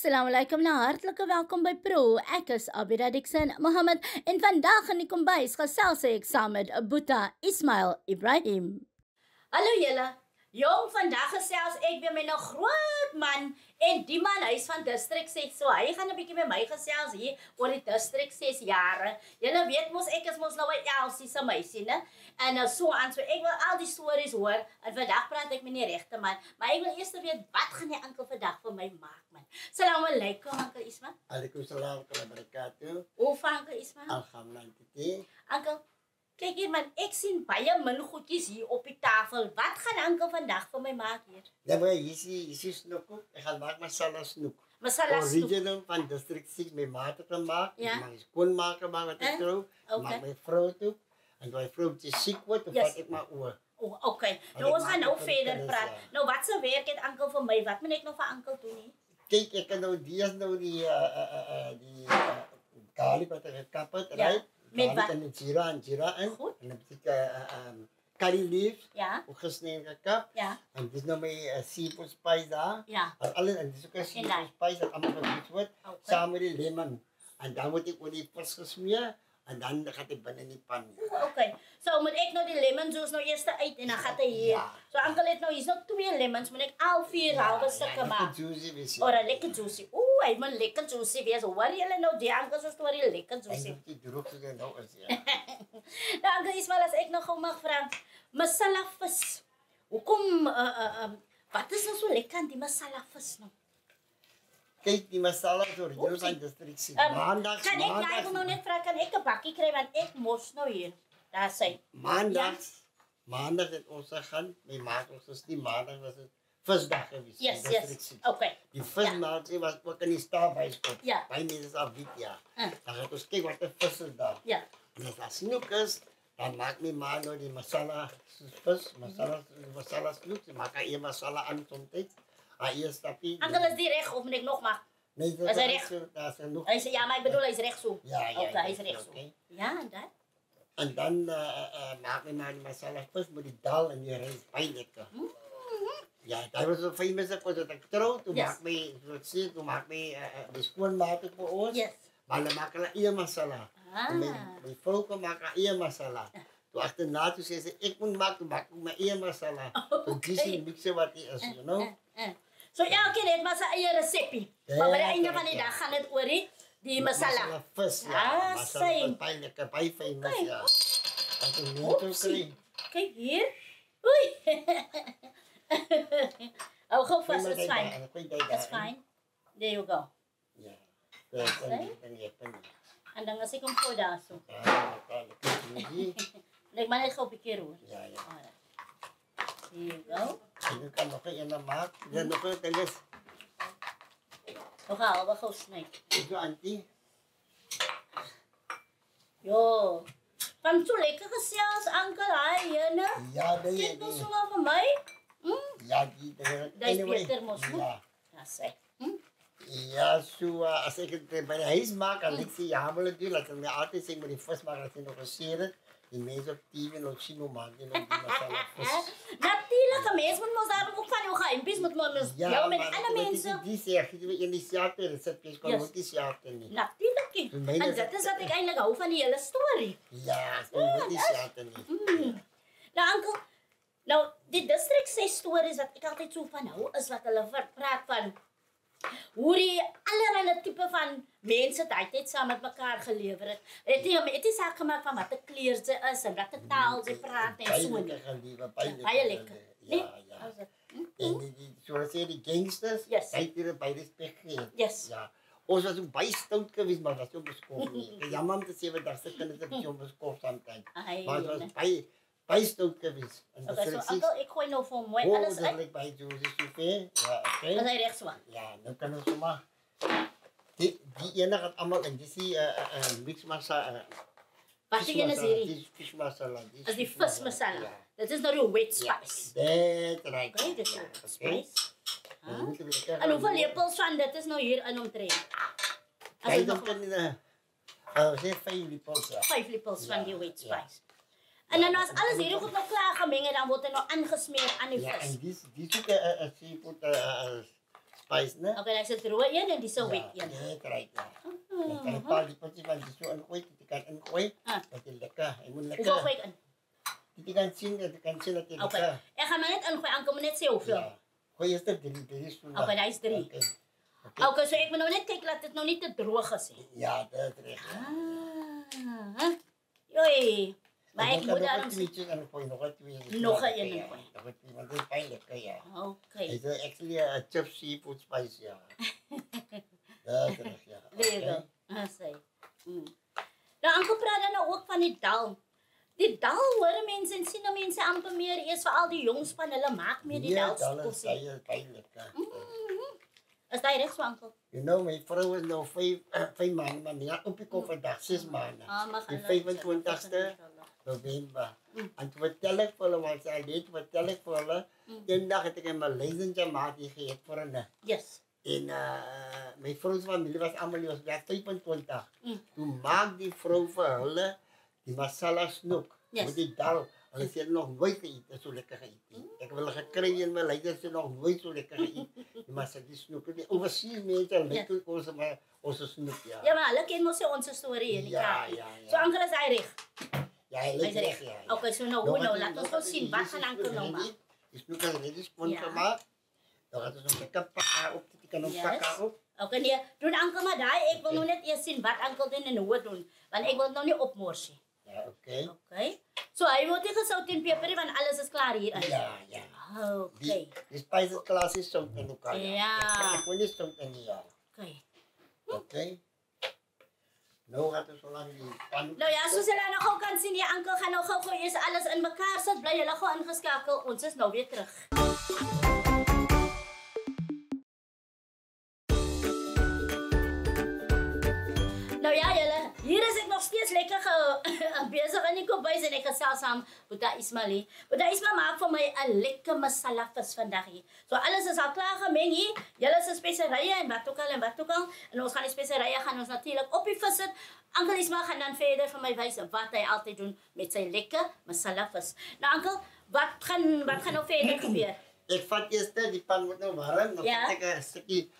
Assalamu alaikum en hartlike welkom by Pro. Ek is Abida Dixon Mohammed en vandag in die kombuis gesels ek saam met Boeta Ismail Ibrahim. Hallo julle. Jong, vandag gesels ek weer met 'n groot man en die man hy is van distrik 6. So hy gaan 'n bietjie met my gesels hier oor die distrik 6 jare. Julle weet mos ek is mos nou 'n Elsie se meisie, né? En so aan so ek wil al die stories hoor en vandag praat ek met die regte man. Maar ek wil eers weet wat gaan die oom vandag vir my maak man. Assalamu alaikum oom Ismail. Alaikum salam wa barakatuh. Hoe van oom Ismail? Alhamdulillah. Oom, kyk hier man, ek sien baie min goedjies hier op die tafel. Wat gaan oom vandag vir my maak hier? Ja, maar hier is snoek. Ek gaan maak masala snoek. Masala snoek. Original van district 6 met mate te maak. Ja. Ik mag skoonmaken maar wat ik trouw. Oké. Maak mijn vrouw toe. En als mijn vrouw ziek wordt, dan vat ik maar oor. Oh, oké. Nou ons gaan nou verder praat. Nou wat se werk het oom vir my? Wat moet ek nou vir oom doen nie? Kijk, ik kan nou die garlic wat ik gekap het, right? Met wat? En jira in. Goed. En dan heb ik curry leaves. Ja. Ook gesneden gekap. Ja. En dit is nou mijn seafood spice daar. Ja. En dit is ook een seafood spice dat allemaal gemixed wordt. Okay. Samen met die lemon. En dan wordt ik die vis gesmeerd. En dan gaat het binnen die pan. Okay. So moet ek nou die lemon juice nou eers uit en dan gaan hy hier. Ja. So oom het nou hier's nog 2 lemons, moet ek al 4 halwe stukke maak. Juicy wees. Ora lekker juicy. Oeh, hy moet lekker juicy wees. Hoor julle nou die oom se storie lekker juicy. En die droog is nou is ja. Nou oom Ismail as ek nog gou mag vra, masala vis. Hoekom wat is nou so lekker aan die masala vis nou? Kijk, die masala is origineel van district 6. Maandag. Kan ek nou net vra kan ek 'n bakkie kry want ek mos nou hier. Daar sê. Maandag het ons gegaan. Nee, maak ons is die maandag was het visdag geweest. Yes. Okay. Die vismarkt was ook in die staalbyskop. Ja. By mense af wit ja. Dan het ons kyk wat die vis is daar. Ja. En as daar snoek is, dan maak my ma nou die masala vis, masala snoek. Sy maak hy masala aan soms. Eers stapie. Oom is die reg of moet ek nog maak? Nee, Is hy reg? Daar is nog. Hy sê ja, maar ek bedoel hy's reg so. Ja. Okay, hy's reg so. Okay. Ja, en dan? En dan maak my maar die masala vis met die dal en die rys baie lekker. Ja, dat was zo famous dat ik trouw. Toen maak me, toen maak me de schoonmaken voor ons. Yes. Maar dan maak ik een masala. Mijn vrouw maakt een masala. Toen achterna toen zei ze, ik moet maken, toen maak ik maar een masala. Toen kies je mixen wat die is, you know. So elke keer het maar sy eie resepie. Maar by die einde van die dag gaan dit oor die masala. Masala vis, ja. Masala vis, baie lekker, baie famous, ja. Dat is niet zo kry. Kijk hier. Oei. Oh, go vast, it's fine. That's fine. There you go. Ja. En dan as ek hom voor daar so. Net maar net gou 'n bietjie roer. Ja. Here you go. En dan kan nog een maak. Dan nog een teles. Nog al, wat gou sny. Zo auntie. Jo. Van so lekker gesels, oom, hy, né? Ja, Kyk nou so maar vir my. Ja, Dis beter mos, né? Ja. Ja, sê. Ja, so as ek dit by die huis maak, dan ek sê ja, maar dit laat my altyd sê met die vis maar as jy nog geseer het. Die mense op TV nog sien hoe maak jy nog die masala vis. Natuurlik, mense moet mos daarom ook van jou geheimpies moet mos jou met ander mense. Die sê ek jy in die seater resepte kan ook die seater nie. Natuurlik. En dit is wat ek eintlik hou van die hele storie. Ja, so die seater nie. Nou oom, nou die district 6 stories wat ek altyd so van hou is wat hulle praat van hoe die allerlei tipe van mense tyd saam met mekaar gelewer het. Het jy saak gemaak van wat 'n kleur sy is en wat 'n taal sy praat en so nie. Baie lekker. Ja. En die soos sê die gangsters, hy het by respek gee. Yes. Ja. Ons was ook baie stout geweest, maar was ook beskof nie. Jammer om te sê wat daar se kinders op so beskof somtyd. Maar ons was baie stout geweest. Okay, so uncle, ek gooi nou vir mooi alles uit. Dit by Josie Sophie. Ja, okay. Is hy reg so? Ja, nou kan ons sommer die ene gaan almal in dis mix masala. Wat die ene is hierdie? Dis fish masala. As die vis masala. Dit is nou die wet spice. Dit reg. Okay, dis wet spice. En hoeveel lepels van dit is nou hier in omtrent? As jy nog kan sê 5 lepels. 5 lepels van die wet spice. En dan as alles hierdie goed nou klaar gemeng het, dan word hy nou aangesmeer aan die vis. Ja, en dis ook 'n seafood spice, né? Okay, dan is droë een en dis 'n wet een. Ja, kry ja. Dan kan jy paal die potjie van die so ingooi, dit kan ingooi. Dat is lekker. Hy moet lekker. Hoeveel gooi ek in? Dit kan sien dat dit lekker. Okay. Ek gaan maar net ingooi, Ankel moet net sê hoeveel. Ja. Gooi eers dit 3 spoon. Okay, daar is 3. Okay, so ek moet nou net kyk dat dit nou nie te droog is nie. Ja, dit reg. Joi. Maar ek moet daar daarom nog 2 ingooi. Nog 'n een ingooi. Want dit is baie lekker, ja. Okay. It's actually a chip seafood spice, ja. Dat reg, ja. There you go. Sê. Nou, Ankel praat dan nou ook van die dal. Die dal hoor mense en sien nou mense amper meer eers vir al die jong span, hulle maak meer die dal kos. Ja, dit is baie lekker. Is daai reg so, Ankel? You know, my vrou is nou 5 maande, maar nie op die kop vandag 6 maande. Die 25ste November. En toen vertel ik voor hulle, wat sy weet, vertel ik voor hulle. Een dag het ek 'n Malaysian maatjie geëet vir hulle. Yes. En my vrou se familie was almal was 25. Toen maak die vrou vir hulle die masala snoek. Met die dal. Hulle sê nog nooit geëet, so lekker geëet nie. Ek wil gekry en my leiers sê nog nooit so lekker geëet. Die masala snoek. Die overseas mense, hulle maak ons snoek, ja. Ja, maar hulle ken mos ons storie in die kaart. Ja. So Ankel is hy reg. Ja, hy is reg, ja. Okay, so nou laat ons nou sien wat gaan Ankel nou maak. Die snoek is ready spon gemaak. Dan gaan ons lekker pakka op, die kan ons pakka op. Okay, nee, doen Ankel maar daai. Ek wil nou net eers sien wat Ankel doen en hoe dit doen, want ek wil nou nie opmors nie. Ja, okay. Okay. So hy word nie gesout en peper nie, want alles is klaar hier in. Ja. Okay. Die spices klassies sout in elkaar. Ja. Ek wil nie sout in ja. Okay. Okay. Nou gaat het zo lang die pan. Nou ja, soos julle nou gou kan sien, die Ankel gaan nou gou eers alles in mekaar sit. Bly julle gou ingeskakel. Ons is nou weer terug. Nou ja, julle, hier is ek nog steeds lekker besig in die kombuis en ek gesels saam met Boeta Ismail. Boeta Ismail maak vir my 'n lekker masala vis vandag hier. So alles is al klaar gemeng hier. Julle se speserye en wat ook al. En ons gaan die speserye gaan ons natuurlik op die vis sit. Ankel Ismail gaan dan verder vir my wys wat hy altyd doen met sy lekker masala vis. Nou Ankel, wat gaan nou verder gebeur? Ek vat eers die pan moet nou warm, dan vat ek 'n stukkie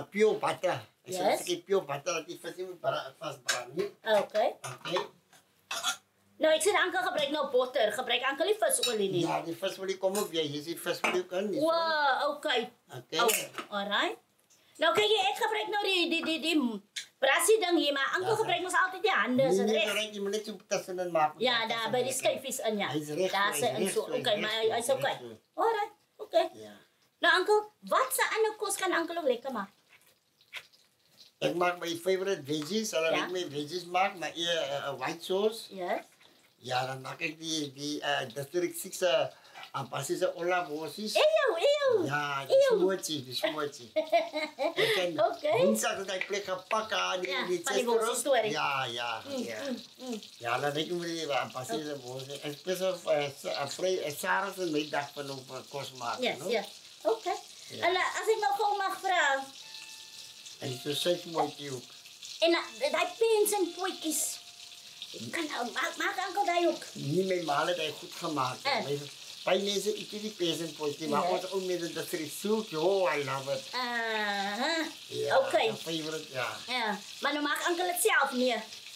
pure butter. Ek sê 'n stukkie pure butter dat die vis nie vasbrand nie. Okay. Nou, ek sê Ankel gebruik nou botter. Gebruik Ankel nie visolie nie. Ja, die visolie kom ook weer. Jy sien visolie kan nie. Wow, okay. Alright. Nou kyk jy, ek gebruik nou die brassie ding hier, maar Ankel gebruik mos altyd die hande, is dit reg? Nee, jy moet net so tussenin maak. Ja, daar by die skyfies in ja. Daar sê in so. Okay, maar hy's okay. Alright. Okay. Ja. Nou Ankel, wat se ander kos kan Ankel ook lekker maak? Ek maak my favorite veggies. Hulle weet my veggies maak, maar white sauce. Yes. Ja, dan maak ek die district 6 passie se olavosis. Eeuw. Ja, die smootjie. Okay. Woensdag het hy plek gepak aan die storie. Ja. Ja, dan weet jy moet die passie se wosie. Ek spesifiek Sarah se middag van op kos maak, no? Yes. Okay. En as ek nou gou mag vra, en dit is so mooi ook. En daai pens en potjies. Kan maak Ankel daai ook. Nie my ma het hy goed gemaak. By mense eet die pens en potjie, maar ons ook met die frisuur, I love it. Ja, okay. Favorite, ja. Ja, maar nou maak Ankel dit self nie.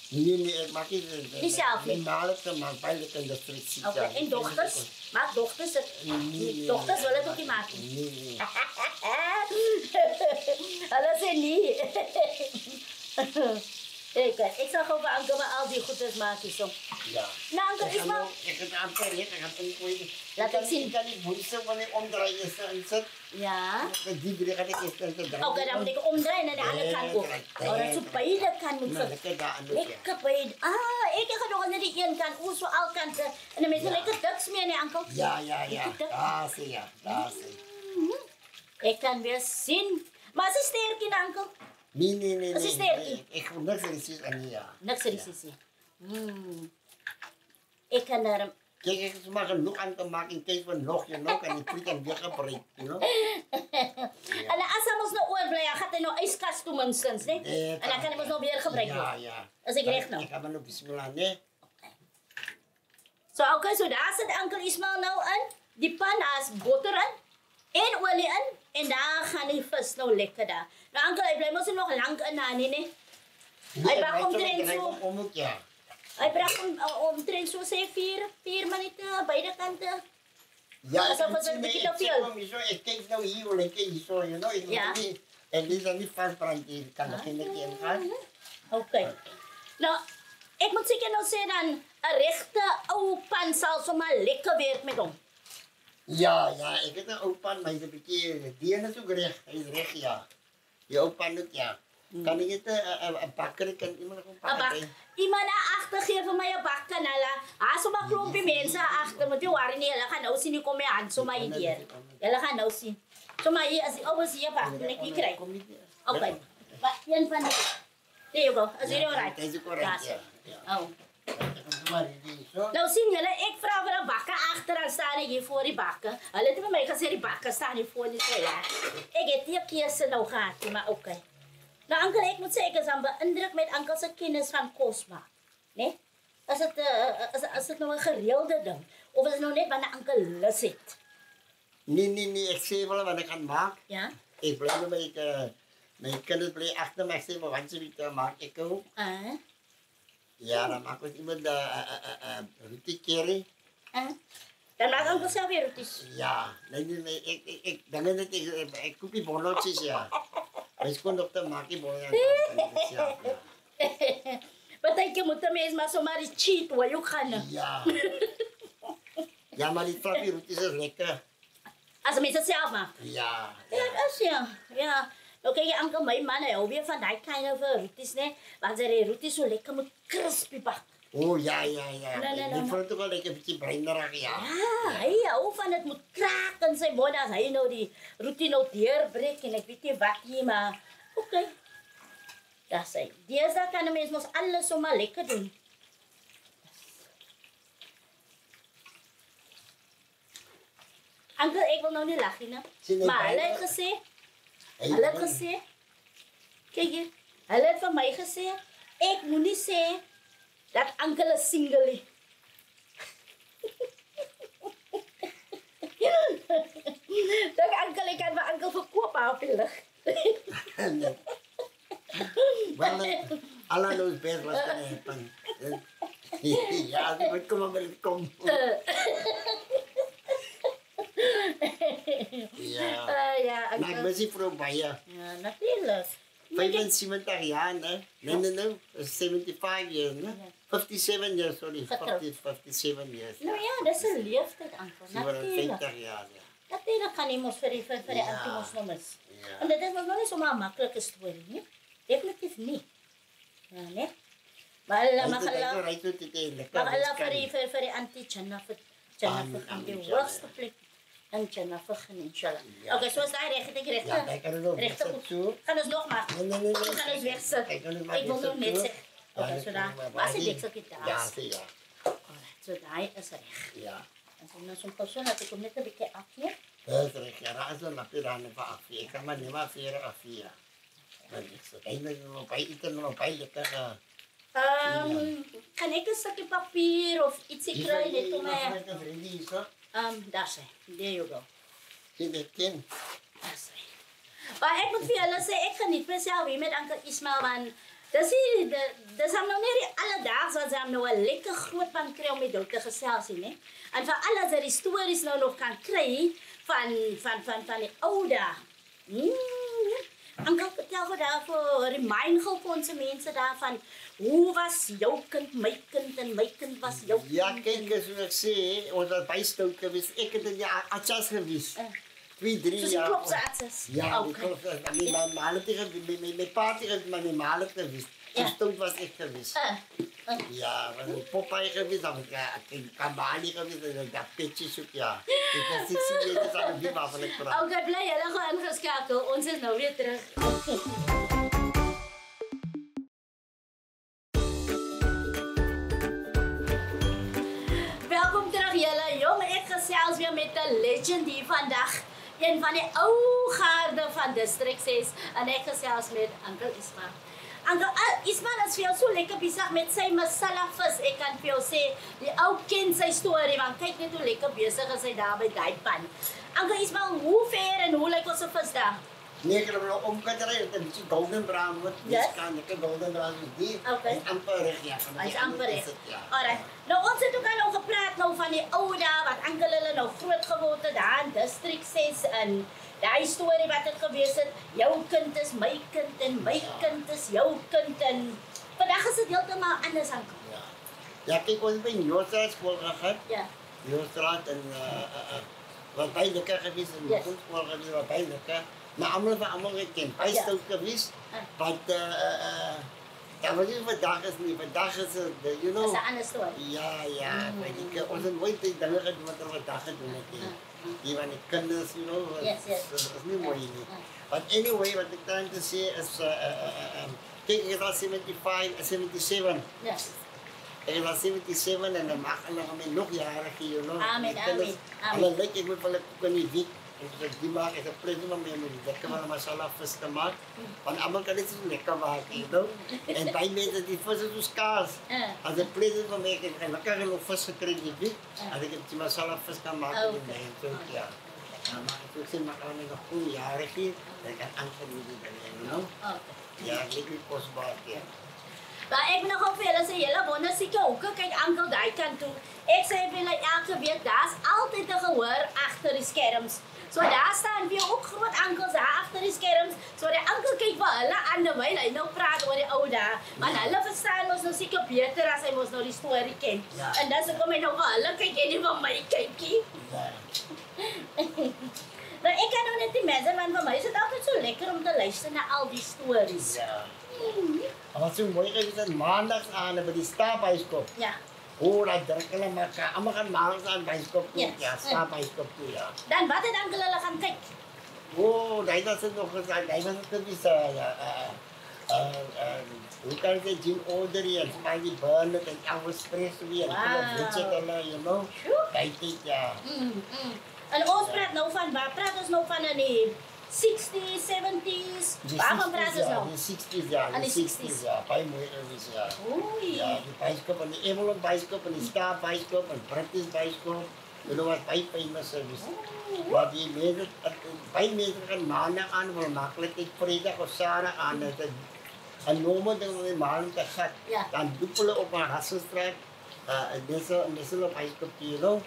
Nee, ek maak dit nie self nie. My ma het gemaak, baie lekker in die frisuur. Okay, en dogters? Maak dogters dit? Dogters wil dit ook nie maak nie. Nee. Hulle sê nie. Ek sal gou vir Ankel maar al die goeders maak hierso. Ja. Nou Ankel, is maar... Ek het amper reg, ek het ingooi. Laat ek sien. Kan die moeite van die omdraai is insit. Ja. Die drie gaan ek eerst in te draai. Okay, dan moet ek omdraai na die ander kant ook. Alright, so beide kan moet sit. Lekker daar aan. Lekker beide. Ek gaan nog net die een kant, so al kante. En dan met so lekker dik smeer nie, Ankel. Ja. Daar sê. Ek kan weer sien. Maar is 'n sterkie, Ankel? Nee. Is 'n sterkie? Ek wil niks resies aan nie, ja. Niks resies. Ek kan daar... Kijk, ik heb maar genoeg aan te maken in case van nog en die friet kan weer gebruikt, you know? En as hy mos nou oorbly, gaan hy nou yskas toe minstens, né? En dan kan hy mos nou weer gebruik word. Ja. Is ek reg nou? Ek gaan maar nou bismillah, né? So daar sit Ankel Ismail nou in. Die pan as botter in. En olie in en daar gaan die vis nou lekker daar. Nou Ankel, hy bly mos nog lank in aan nie. Hy bak omtrent so. Ja. Hy brak omtrent so sê 4 minute beide kante. Ja, Asof het een beetje te veel. Ik kijk nou hier, ik kijk hier zo, you know. Ja. En die zijn niet vastbrand, die kan er geen keer in gaan. Oké. Nou, ek moet seker nou sê dan 'n regte ou pan sal sommer lekker werk met hom. Ja, ik heb een opa, maar hij is een beetje, die is ook recht, hij is recht, ja. Die opa ook, ja. Kan ik het een bakker, kan iemand nog een bakker? Iemand daar agter gee vir my 'n bak kanala. Haar sommer klompie mense agter, moet jy worry nie, hulle gaan nou sien nie kom my aan sommer hier. Hulle gaan nou sien. Sommer hier as die ouens hier bak, net nie kry. Okay. Maar een van die there you go. Is it alright? Dit is correct, ja. Oh. Nou sien julle, ek vra vir 'n bakke agter en staan ek hier voor die bakke. Hulle het vir my gesê die bakke staan hier voor die trailer. Ek het nie 'n keuse nou gehad, maar okay. Nou Ankel, ek moet sê ek is aan beïndruk met Ankel se kennis van kos maak, né? As dit nou 'n gereelde ding of is dit nou net wanneer Ankel lus het? Nee, ek sê wel wat ek gaan maak. Ja. Ek bly met my kinders bly agter my sê maar wat se weet maak ek ook. Ja, dan maak ik iemand roti curry. Dan maak Ankel self weer roties. Ja, nee, ik denk dat ik koop die bolletjes, ja. Maar ik kon nog te maken bolletjes. Ja. Partykeer moet 'n mens maar sommer die cheat wil jy gaan. Ja. Ja, maar die fluffy roties is lekker. As jy dit self maak. Ja. Ja, dis ja. Ja. Nou kyk jy Ankel, my man hy hou weer van daai klein roties, né? Want sy die roties so lekker moet crispy bak. Oh, ja. Ik vond het ook wel lekker een beetje breinerig, ja. Ja, hy hou van dit moet kraak in sy mond as hy nou die rotie nou deurbreek en ek weet nie wat nie, maar okay. Dis hy. Deesdae kan 'n mens mos alles sommer lekker doen. Ankel, ek wil nou nie lag nie, né? Maar hulle het gesê, kyk hier, hulle het vir my gesê, ek moenie sê dat Ankel is single nie. Dink Ankel, ek kan vir Ankel verkoop op die lig. Well, Allah knows best what's going to happen. Ja, die moet kom maar kom. Ja. Maar ik ben hier voor baie. Ja, natuurlijk. 75 jaar, né? Nee, 75 years, né? 57 years, sorry. 57 years. Nou ja, dat is een leeftijd, Ankel. 57 jaar, ja. Natuurlijk gaan die mos vir die anti-moslims. Ja. En dit is nog niet zomaar een makkelijke story, nie? Definitief niet. Ja, nee? Maar hulle mag hulle vir die anti-Jannah gaan die hoogste plek in Jannah gaan, inshallah. Okay, so is daai regte. Ja, ek kan nog regte goed. Gaan ons nog maar. Nee. Gaan ons wegsit. Ek wil nog net sê. Okay, so daar. Was die deksel daar? Ja, sê ja. Alright, so daai is reg. Ja. En dan is 'n persoon dat ek hom net 'n bietjie afneem. Dat is reg. Ja, raas dan maar dan af. Ek kan maar nie maar vir af. Maar ek sê, hy moet by lekker. Kan ek 'n stukkie papier of ietsie kry net om my... Daar sê. There you go. Sien dit ken. Daar sê. Maar ek moet vir julle sê, ek geniet myself hier met Ankel Ismail, want dis hom nou nie die alledaags wat hy nou 'n lekker groot man kry om met jou te gesels nie, né? En vir alles dat die stories nou nog kan kry van die ou dae. Ankel, vertel gou daarvoor, remind gou vir ons mense daarvan, hoe was jou kind, my kind en my kind was jou kind? Ja, kijk, zoals ik zei, ons was bijstout geweest. Ik heb een jaar arts geweest. 2, 3 jaar. Dus die klopse artsen? Ja, die klopse artsen. Mijn maler tegen, mijn pa tegen mijn maler geweest. Zo stout was ik geweest. Ja, was een Popeye geweest, dan was ik Kamali geweest, en ik had petjes ook, ja. Ik was 16 jaar aan de bima van ik praat. Oké, bly julle gaan ingeskakel. Ons is nou weer terug. Welkom terug julle. Jong, ek gesels weer met 'n legend hier vandag. Een van die ou garde van District 6 en ek gesels met Ankel Ismail. Uncle Ismail is vir jou so lekker besig met sy masala vis. Ek kan vir jou sê, die ou ken sy storie, want kyk net hoe lekker besig is hy daar by die pan. Uncle Ismail, hoe ver en hoe lyk ons vis daar? Nee, ek het hom omgedraai, het 'n bietjie golden brown word. Yes. Kan ek golden brown die? Okay. Hy's amper reg, ja. Hy's amper reg. Ja. Alright. Nou ons het ook al gepraat nou van die ou dae wat Uncle hulle nou groot geword het daar in District 6 in daai storie wat het gewees het, jou kind is my kind en my kind is jou kind en vandag is dit heeltemal anders Uncle. Ja. Ja, kyk ons by Nieuwstraat skool gegaan. Ja. Nieuwstraat en wat baie lekker gewees en Yes. skool gewees wat baie lekker. Maar allemaal geken. Hy is ook gewees, want dat was niet vandaag is niet. Vandaag is het, you know. Dis 'n ander storie. Ja, weet ik. Ons het nooit dingen gedaan wat er vandaag gedaan het. Die van die kinders, you know. Yes. Dat is niet mooi niet. But anyway, wat ik trying to say is, kijk, ik was 77. Yes. Ik was 77 en dan mag ik nog jaren, you know. Amen. En dan lijkt ik me van de week. Die maak is 'n plezier om mee te lekker van masala vis te maak. Want almal kan dit so lekker maak, you know. En baie mense die vis is so skaars. As 'n plezier om mee te gaan, lekker genoeg vis gekry die week. As ek die masala vis kan maak in die so ja. Maar ek sê maar aan nog goeie jare hier, ek kan aangaan die you know. Ja, ek het kos baie. Maar ek moet nog op vir julle sê, julle wonder seker hoe kyk Uncle daai kant toe. Ek sê vir julle elke week, daar's altyd 'n gehoor agter die skerms. So daar staan weer ook groot onkels daar agter die skerms. So die oom kyk vir hulle aan terwyl hy nou praat oor die ou dae. Want hulle verstaan ons nou seker beter as hy mos nou die storie ken. Ja. En dan sê kom hy nou vir hulle kyk en nie vir my kykie. Ja. Maar ek kan nou net die mense want vir my is dit altyd so lekker om te luister na al die stories. Ja. Maar so mooi gewees maandag aan by die Staabuiskop. Ja. Oh, dat druk hulle mekaar. Almal gaan maandag aan byskop toe. Yes. Ja, Staabuiskop toe, ja. Dan wat het oom hulle gaan kyk? Oh, hij was het nog gezegd. Hij was het dus, hoe kan ik het zien, Audrey en Smiley Burnett en Elvis Presley en Richard en, you know. Kijk dit, ja. En ons praat nou van, waar praat ons nou van in die 60s, 70s? Waarvan praat ons nou? Die 60s, ja. Aan die Die 60s, ja. Baie mooi gewees, ja. Oei. Ja, die bijskop en die Evelyn bijskop en die Star bijskop en British bijskop. You know wat baie famous is. Maar die mensen, baie mensen gaan maandag aan, maar makkelijk ik vrijdag of zaterdag aan. En noemen dan we maandag te gaan. Ja. Dan duppelen op een Hasselstraat. En deze op ijskop, you know.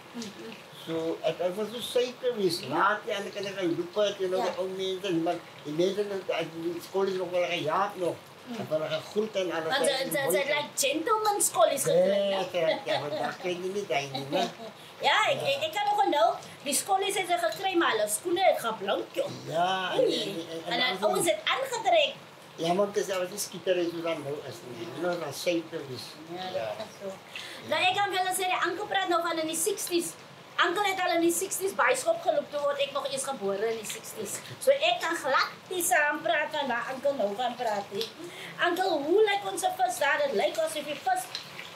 So, het was zo zeker geweest. Laat je en dan kan ik gaan duppen, you know, de oude mensen. Maar die mensen, die school is nog wel gejaagd nog. En we hebben goed en alles. Want ze zijn like gentleman scholies gekry. Ja, want dat kun je niet eindelijk. Ja, ik kan nog onthou, die skolies het ze gekry, maar hulle skoene het geblink, joh. Ja, En dan ouens het aangetrek. ja, maar het is zelfs die skieter is hoe dan nou is. Nou, dat is zeker is. Ja. So. Nou, ek kan wel sê, die Ankel praat nou van in die 60s. Ankel het al in die 60s byskop geloop, toe word ek nog eers gebore in die 60s. So ek kan glad nie saam praat van waar Ankel nou van praat nie. Ankel, hoe lyk ons vis daar? Dit lyk asof die vis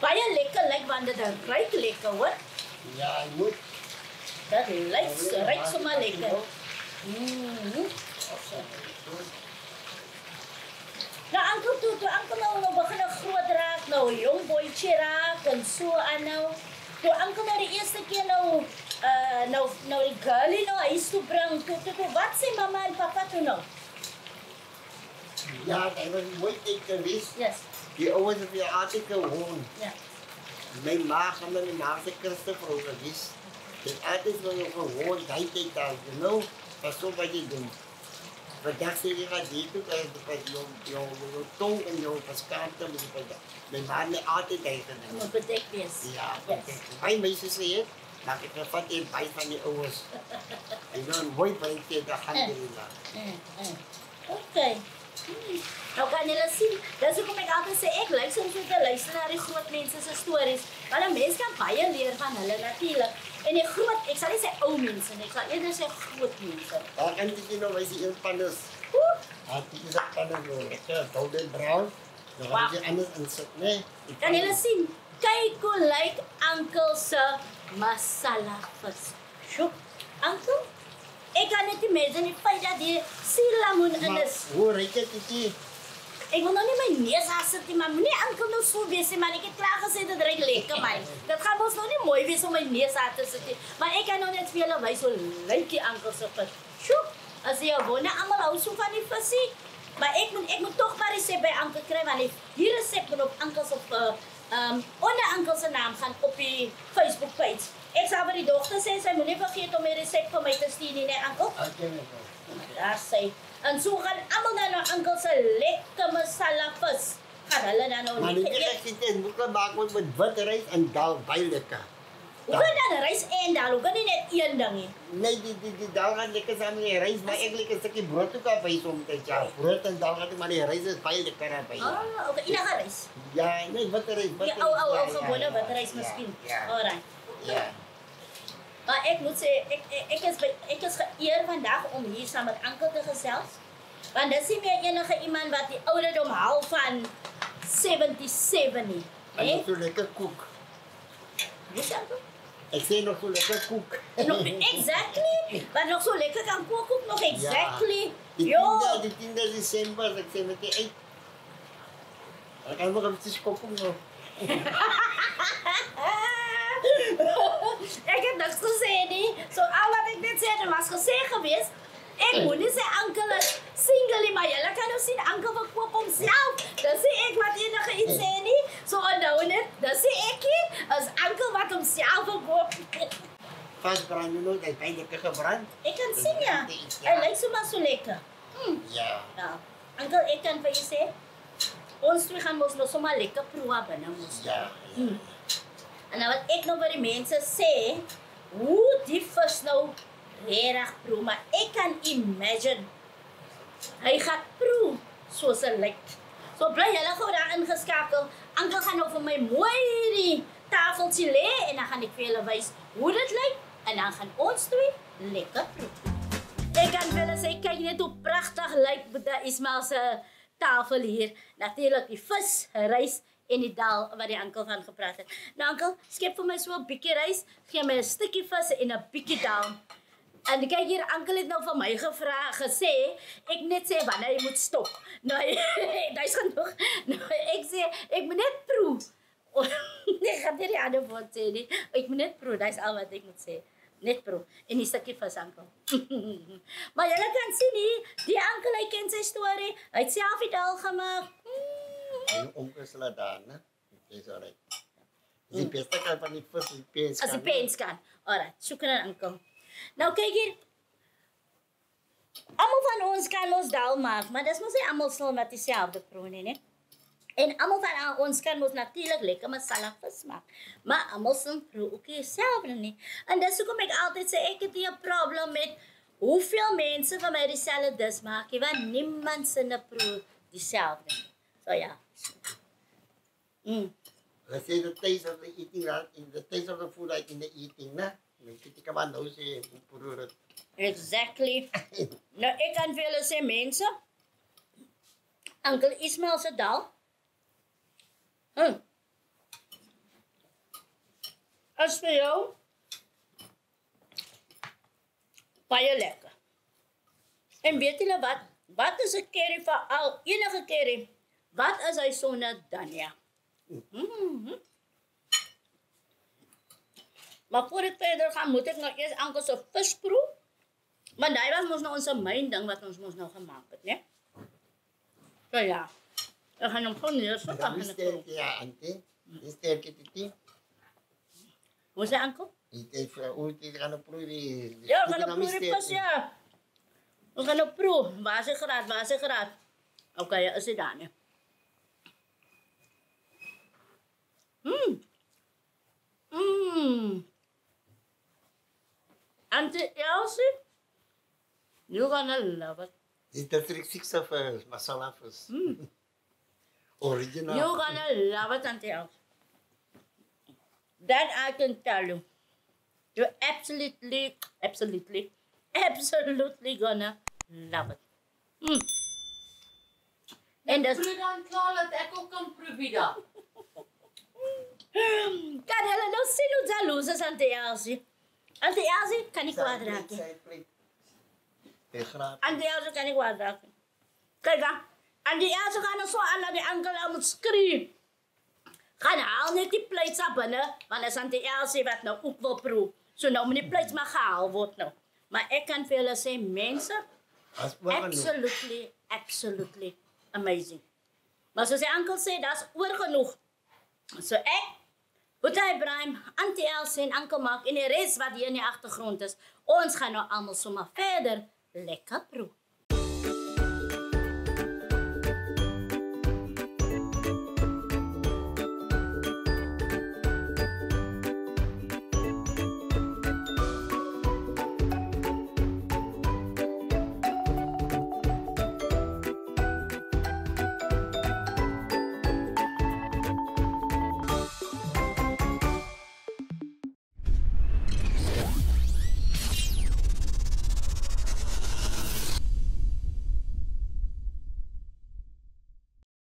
baie lekker lyk, want dit ruik lekker, hoor. Ja, hij moet. Dat ruikt zomaar lekker. Nou, Ankel, toe Ankel nou begin groot raak, nou jong boytjie raak en so aan nou. Toe Ankel nou die eerste keer nou die girlie nou huis toe bring, toe wat sê mama en papa toe nou? Ja, hij was mooi tijd geweest. Yes. Die ouders hebben je altijd gewoon. Ja. Mijn maag en mijn naam is Christopher geweest. Dus altijd was je gewoon die tijd daar, you know. Dat is zo wat je doet. Vandaag zeg je gaat dit doen, jouw tong en jouw verskaamte moet je vandaag. Mijn maag is altijd tegen. Je moet bedekt wees. Ja, Yes. mijn meisjes zeggen, maak ik een vat in bij van die ouders. En dan mooi brengt je de alhamdulillah. Oké. Nou kan julle sien, dis hoekom ek altyd sê ek lyk soms om te luister na die groot mense se stories. Want 'n mens kan baie leer van hulle natuurlik. En die groot, ek sal nie sê ou mense nie, ek sal eerder sê groot mense. Daar kan jy nou wys die een pandas. Dit is 'n pandas nou, lekker golden brown. Dan gaan jy anders insit, né? Kan julle sien? Kyk hoe lyk Ankel se masala vis. Sjoe. Ankel? Ek kan net die mense nie feit dat die suurlemoen in is. Hoe ryk dit? Ek wil nou nie my neus afsit nie, maar moenie ankel nou so wees nie, man. Ek het klaar gesê dit ruik lekker, man. Dit gaan ons nou nie mooi wees om my neus af te sit nie. Maar ek kan nou net vir julle wys hoe lyk die ankel se vis. Sjoe, as jy wonder almal hou so van die visie. Maar ek moet tog maar resep by ankel kry, want die resep moet op ankel se onder ankel se naam gaan op die Facebook page. Ek sal vir die dogter sê sy moenie vergeet om die resep vir my te stuur nie, nee, ankel. Daar sê. En so gaan almal dan na ankel se lekker masala vis. Gaan hulle dan nou Maar nie nie ek sê dit moet maak met wit rys en dal baie lekker. Hoe kan dan rys en dal? Hoe kan nie net een ding nie? Nee, die dal gaan lekker saam met die rys, maar eigenlijk een stukje brood ook bij soms. Ja, brood en dal gaat maar die rys is baie lekker bij. Ah, oké. Enige rys? Ja, nee, wat rys. Ja, gewone wat rys miskien. Alright. Ja. Maar ek moet sê, ek is geëer vandag om hier saam met Ankel te gesels. Want dit is nie meer enige iemand wat die ouderdom haal van 77 nie. En nog zo lekker koek. Wie sê Ankel? Ik zei nog zo lekker koek. Exactly. Wat nog zo lekker kan koken ook nog exactly. Ja. Die 10 December, ik zei met die uit. Dan kan nog eventjes koken nog. Ek het niks gesê nie. So al wat ek net sê, dit was gesê gewees. Ek moet nie sê Ankel is single nie, maar julle kan nou sien Ankel verkoop homself. Dis nie ek wat enige iets sê nie. So onthou net, dis nie ek nie. Is Ankel wat homself verkoop. Vastbrand, je nooit, hij is bijna lekker gebrand. Ek kan sien ja. Hy lyk sommer so lekker. Ja. Ja. Ankel, ek kan vir jou sê, ons twee gaan mos nog sommer lekker proe binne mos. Ja. En nou wat ek nou vir die mense sê, hoe die vis nou regtig proe, maar ek kan imagine, hy gaan proe soos hy lyk. So bly julle gou daar ingeskakel. Ankel gaan nou vir my mooi die tafeltjie lê en dan gaan ek vir julle wys hoe dit lyk en dan gaan ons twee lekker proe. Ek kan vir julle sê, kyk net hoe pragtig lyk Boeta Ismail se tafel hier. Natuurlik die vis, rys en die dal wat die Ankel van gepraat het. Nou Ankel, skep vir my so 'n bietjie rys, gee my 'n stukkie vis en 'n bietjie dal. En kyk hier, Ankel het nou van my gesê, ek net sê wanneer jy moet stop. Nou, hy's genoeg. Nou, ek sê, ek moet net proe. Ek gaan nie die ander woord sê nie. Ek moet net proe, dis al wat ek moet sê. Net proe. En die stukkie vis, Ankel. Maar julle kan sien hier, die Ankel, hy ken sy storie. Hy het self die dal gemaak. En onkel laat daar, né? Dis alright. Die beste kan van die vis die pens kan. As die pens kan. Alright, shukran Ankel. Nou kyk hier. Almal van ons kan ons dal maak, maar dis mos nie almal sal met dieselfde proe nie, né? En almal van ons kan ons natuurlik lekker masala vis maak. Maar almal se proe ook nie dieselfde nie. En dis hoekom ek altyd sê ek het nie 'n probleem met hoeveel mense van my dieselfde dis maak, want niemand se proe dieselfde nie. So ja. Let's say the taste of the eating, in the taste of the food like in the eating, né? Kita kan nou sê puro. Exactly. Nou ek kan vir julle sê mense, Ankel Ismail se dal. As vir jou, baie lekker. En weet julle wat? Wat is 'n curry vir al enige curry? Wat is hy sonder Dania? Maar voor ek verder gaan, moet ek nou eers Ankel se vis proe. Maar daai was mos nou ons myn ding wat ons mos nou gemaak het, né? So ja. Ek gaan hom gewoon neersit. Ja, Auntie. Dis sterk dit. Hoe sê Ankel? Dit is dit gaan op proe die. Ja, gaan op proe die vis, ja. We gaan op proe. Waar is die graad? Oké, ja, is dit daar, né? Auntie Elsie, you're gonna love it. It's the 360 of masala fish. Original. You're gonna love it, Auntie Elsie. That I can tell you. You're absolutely gonna love it. En dis proe dan klaar dat ek ook kan proe wie dan. Kan julle nou sien hoe jaloes is Auntie Elsie? Auntie Elsie kan nie kwaad raak nie. Auntie Elsie kan nie kwaad raak nie. Kyk dan, En die Elsie gaan nou so aan dat die ankel al moet skree. Gaan haal net die plates daar binne, want is aan die Elsie wat nou ook wil proe. So nou moet die plates maar gehaal word nou. Maar ek kan vir julle sê, mense, absolutely amazing. Maar soos die ankel sê, dat is oor genoeg. So ek, Boeta Ibrahim, Auntie Elsie en Ankel Mark en die res wat hier in die agtergrond is, ons gaan nou allemaal sommer verder lekker proe.